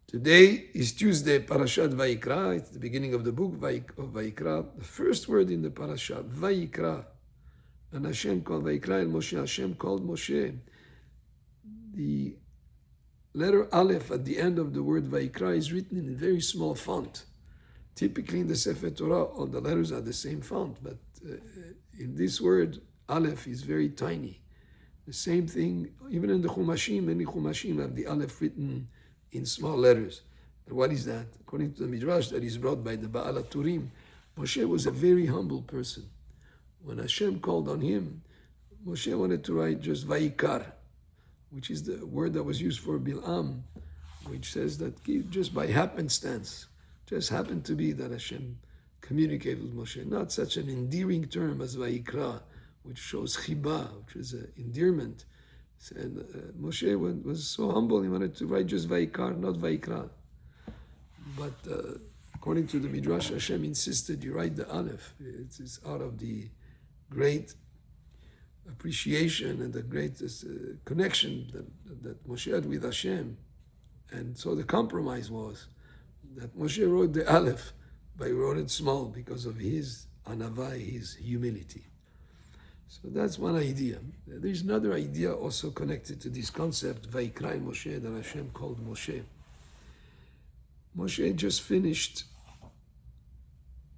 Today is Tuesday, Parashat Vayikra. It's the beginning of the book of Vayikra. The first word in the Parashah, Vayikra. And Hashem called Vayikra and Moshe. Hashem called Moshe. The letter Aleph at the end of the word Vayikra is written in a very small font. Typically in the Sefer Torah, all the letters are the same font, but in this word, Aleph is very tiny. The same thing, even in the Chumashim, many Chumashim have the Aleph written in small letters. And what is that? According to the Midrash that is brought by the Baal HaTurim, Moshe was a very humble person. When Hashem called on him, Moshe wanted to write just Vayikar, which is the word that was used for Bil'am, which says that just by happenstance, just happened to be that Hashem communicated with Moshe. Not such an endearing term as Vayikra, which shows chiba, which is an endearment. And Moshe was so humble, he wanted to write just Vayikar, not Vayikra. But according to the Midrash, Hashem insisted you write the Aleph. It's out of the great appreciation and the great connection that Moshe had with Hashem. And so the compromise was that Moshe wrote the Aleph, but he wrote it small because of his anavai, his humility. So that's one idea. There's another idea also connected to this concept, Vayikra Moshe, that Hashem called Moshe. Moshe just finished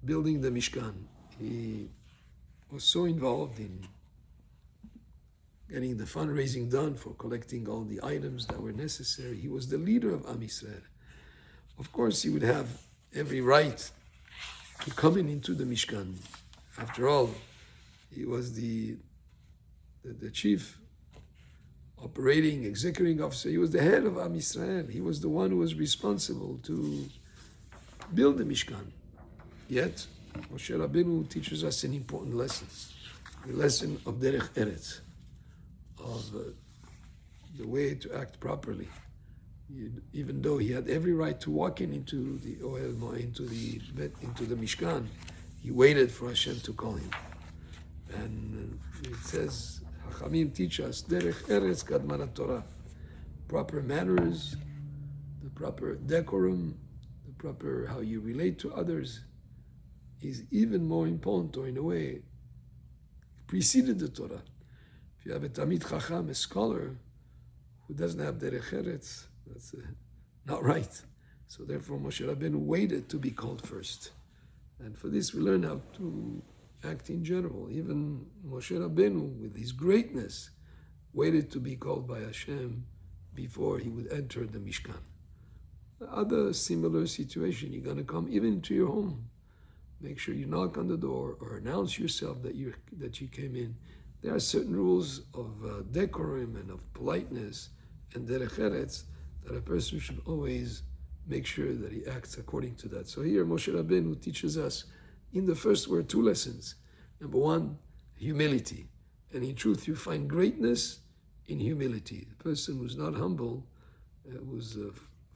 building the Mishkan. He was so involved in getting the fundraising done for collecting all the items that were necessary. He was the leader of Am Yisrael. Of course, he would have every right to come into the Mishkan. After all, he was the chief operating, executing officer. He was the head of Am Yisrael. He was the one who was responsible to build the Mishkan. Yet, Moshe Rabbeinu teaches us an important lesson. The lesson of Derech Eretz, of the way to act properly. Even though he had every right to walk into the Ohel, into the Mishkan, he waited for Hashem to call him. And it says, Hachamim teach us, Derech Eretz Kadman Torah. Proper manners, the proper decorum, the proper how you relate to others is even more important, or in a way, preceded the Torah. If you have a Talmid Chacham, a scholar, who doesn't have Derech Eretz, that's not right. So therefore Moshe Rabbeinu waited to be called first. And for this we learn how to act in general. Even Moshe Rabbeinu, with his greatness, waited to be called by Hashem before he would enter the Mishkan. Other similar situation, you're going to come even to your home. Make sure you knock on the door or announce yourself that you came in. There are certain rules of decorum and of politeness and derech eretz that a person should always make sure that he acts according to that. So here Moshe Rabbeinu teaches us in the first word 2 lessons. Number 1, humility. And in truth, you find greatness in humility. The person who's not humble, who's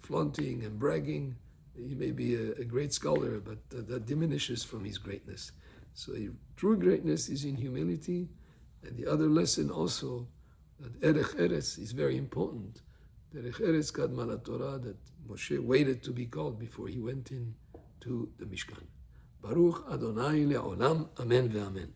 flaunting and bragging, he may be a great scholar, but that diminishes from his greatness. So true greatness is in humility. And the other lesson also, that Derech Eretz is very important. Derech Eretz Kadman Torah, that Moshe waited to be called before he went in to the Mishkan. Baruch Adonai le'olam, amen ve'amen.